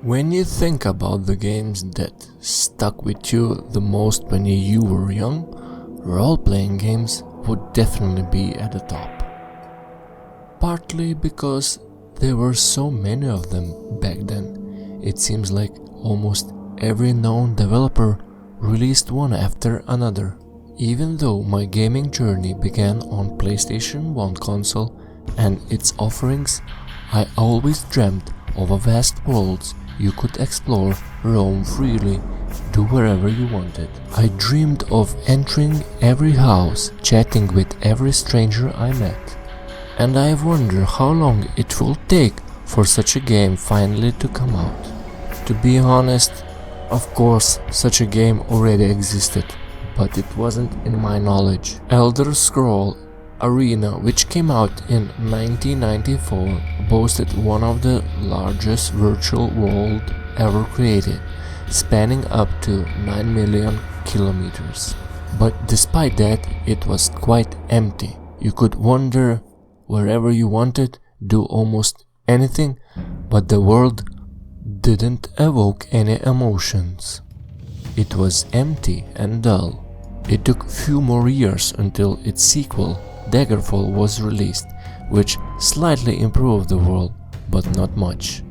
When you think about the games that stuck with you the most when you were young, role-playing games would definitely be at the top. Partly because there were so many of them back then. It seems like almost every known developer released one after another. Even though my gaming journey began on PlayStation 1 console and its offerings, I always dreamt of a vast worlds you could explore, roam freely, do wherever you wanted. I dreamed of entering every house, chatting with every stranger I met. And I wonder how long it will take for such a game finally to come out. To be honest, of course, such a game already existed, but it wasn't in my knowledge. Elder Scroll Arena, which came out in 1994, boasted one of the largest virtual worlds ever created, spanning up to 9 million kilometers. But despite that, it was quite empty. You could wander wherever you wanted, do almost anything, but the world didn't evoke any emotions. It was empty and dull. It took few more years until its sequel, Daggerfall, was released, which slightly improved the world, but not much.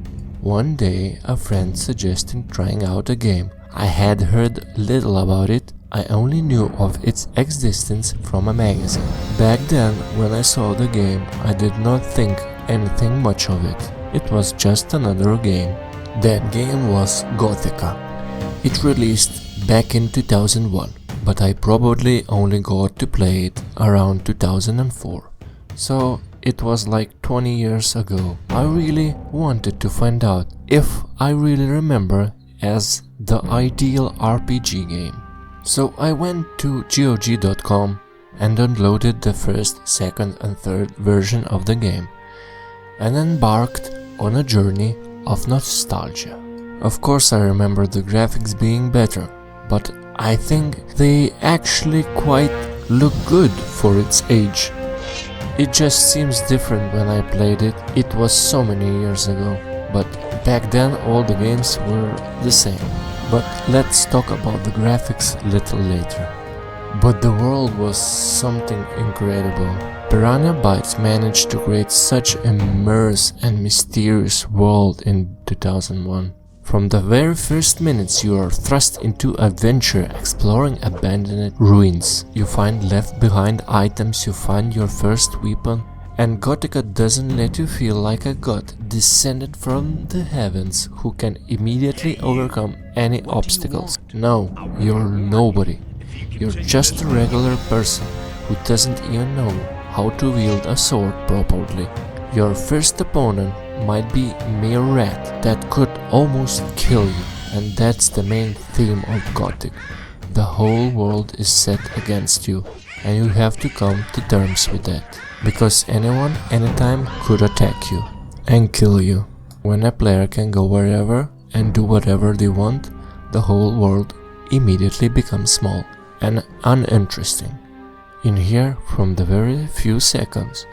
One day, a friend suggested trying out the game. I had heard little about it. I only knew of its existence from a magazine. Back then, when I saw the game, I did not think anything much of it. It was just another game. That game was Gothic. It released back in 2001, but I probably only got to play it around 2004. So it was like 20 years ago. I really wanted to find out if I really remember as the ideal RPG game. So I went to GOG.com and downloaded the first, second and third version of the game and embarked on a journey of nostalgia. Of course I remember the graphics being better, but I think they actually quite look good for its age. It just seems different when I played it. It was so many years ago, but back then all the games were the same. But let's talk about the graphics a little later. But the world was something incredible. Piranha Bytes managed to create such an immersive and mysterious world in 2001. From the very first minutes you are thrust into adventure exploring abandoned ruins. You find left behind items, you find your first weapon, and Gothica doesn't let you feel like a god descended from the heavens who can immediately overcome any obstacles. No, you're nobody. You're just a regular person who doesn't even know how to wield a sword properly. Your first opponent might be a mere rat that could almost kill you, and that's the main theme of Gothic. The whole world is set against you, and you have to come to terms with that. Because anyone, anytime could attack you and kill you. When a player can go wherever and do whatever they want, the whole world immediately becomes small and uninteresting. In here, from the very few seconds,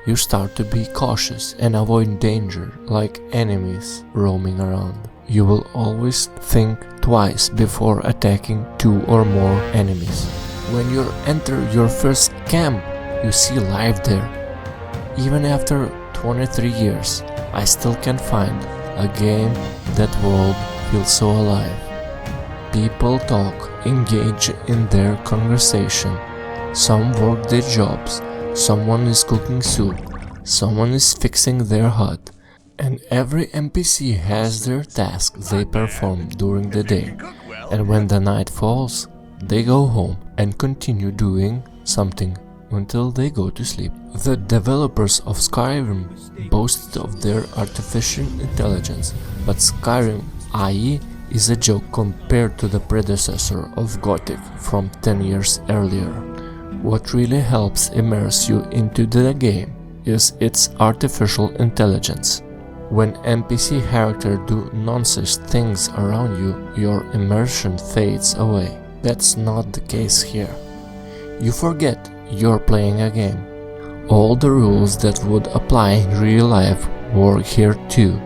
you start to be cautious and avoid danger like enemies roaming around. You will always think twice before attacking two or more enemies. When you enter your first camp, you see life there. Even after 23 years, I still can find a game that world feels so alive. People talk, engage in their conversation. Some work their jobs, someone is cooking soup, someone is fixing their hut, and every NPC has their task they perform during the day. And when the night falls, they go home and continue doing something until they go to sleep. The developers of Skyrim boasted of their artificial intelligence, but Skyrim AI is a joke compared to the predecessor of Gothic from 10 years earlier. What really helps immerse you into the game is its artificial intelligence. When NPC characters do nonsense things around you, your immersion fades away. That's not the case here. You forget you're playing a game. All the rules that would apply in real life work here too.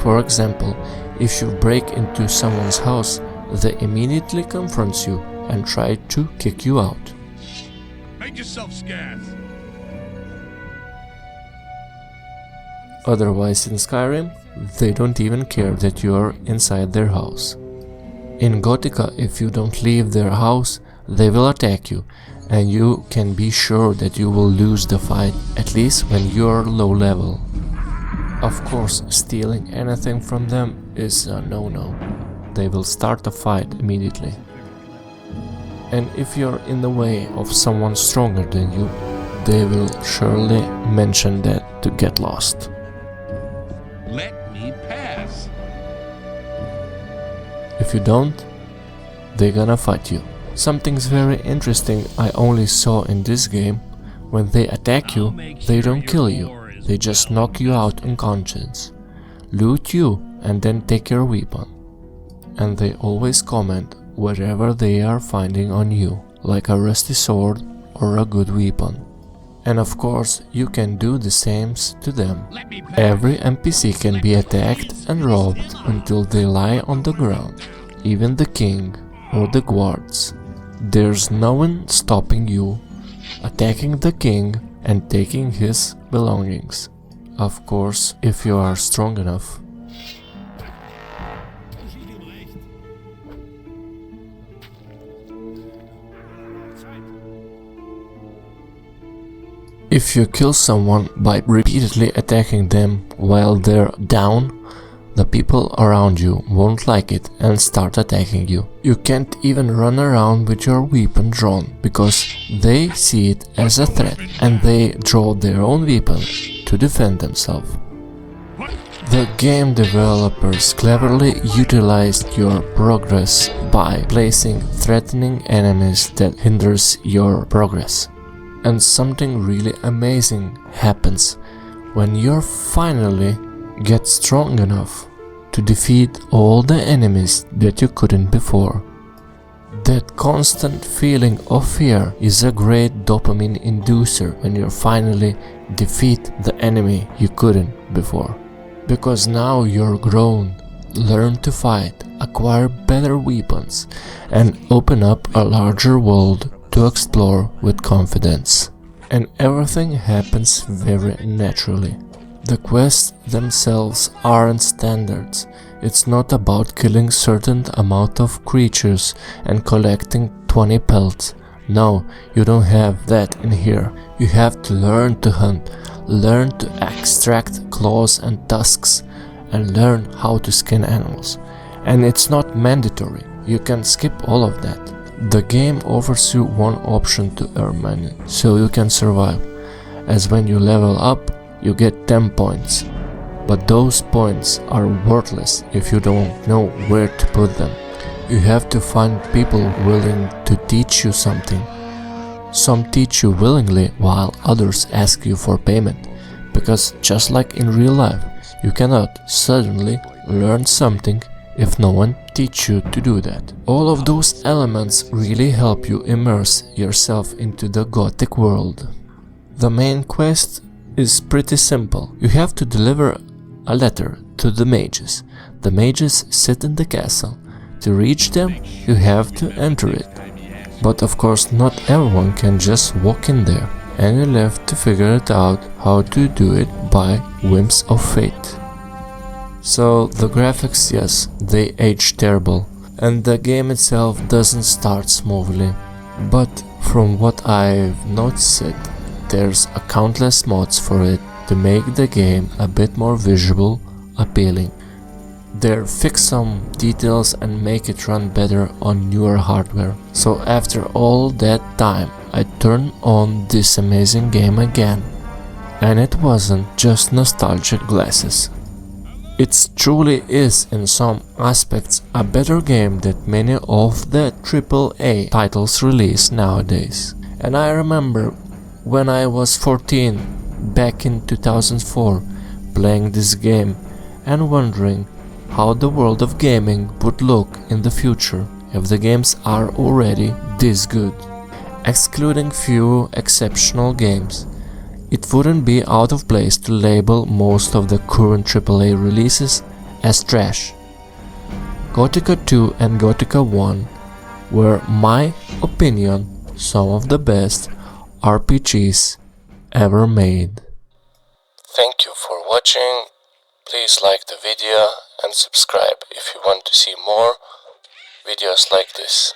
For example, If you break into someone's house, they immediately confront you and try to kick you out. Make yourself scarce. Otherwise, in Skyrim, they don't even care that you are inside their house. In Gothica, if you don't leave their house, they will attack you, and you can be sure that you will lose the fight, at least when you are low level. Of course, stealing anything from them is a no-no. They will start a fight immediately. And if you're in the way of someone stronger than you, they will surely mention that to get lost. Let me pass. If you don't, they're gonna fight you. Something's very interesting I only saw in this game. When they attack you, they don't kill you. They just knock you out unconscious, loot you, and then take your weapon. And they always comment whatever they are finding on you, like a rusty sword or a good weapon. And of course, you can do the same to them. Every NPC can be attacked and robbed until they lie on the ground, even the king or the guards. There's no one stopping you attacking the king and taking his belongings. Of course, if you are strong enough. If you kill someone by repeatedly attacking them while they're down, the people around you won't like it and start attacking you. You can't even run around with your weapon drawn, because they see it as a threat and they draw their own weapon to defend themselves. The game developers cleverly utilized your progress by placing threatening enemies that hinders your progress. And something really amazing happens when you finally get strong enough to defeat all the enemies that you couldn't before. That constant feeling of fear is a great dopamine inducer when you finally defeat the enemy you couldn't before. Because now you're grown, learn to fight, acquire better weapons, and open up a larger world to explore with confidence. And everything happens very naturally. The quests themselves aren't standards. It's not about killing certain amount of creatures and collecting 20 pelts. No, you don't have that in here. You have to learn to hunt, learn to extract claws and tusks, and learn how to skin animals. And it's not mandatory. You can skip all of that. The game offers you one option to earn money, so you can survive, as when you level up, you get 10 points. But those points are worthless if you don't know where to put them. You have to find people willing to teach you something. Some teach you willingly while others ask you for payment, because just like in real life, you cannot suddenly learn something if no one teach you to do that. All of those elements really help you immerse yourself into the Gothic world. The main quest is pretty simple. You have to deliver a letter to the mages. The mages sit in the castle. To reach them, you have to enter it. But of course not everyone can just walk in there, and you'll have to figure it out how to do it by whims of fate. So the graphics, yes, they age terrible, and the game itself doesn't start smoothly. But from what I've noticed, there's a countless mods for it to make the game a bit more visual appealing. They fix some details and make it run better on newer hardware. So after all that time, I turned on this amazing game again, and it wasn't just nostalgic glasses. It truly is in some aspects a better game than many of the AAA titles released nowadays. And I remember when I was 14 back in 2004 playing this game and wondering how the world of gaming would look in the future if the games are already this good. Excluding few exceptional games, it wouldn't be out of place to label most of the current AAA releases as trash. Gothic 2 and Gothic 1 were, my opinion, some of the best RPGs ever made. Thank you for watching. Please like the video and subscribe if you want to see more videos like this.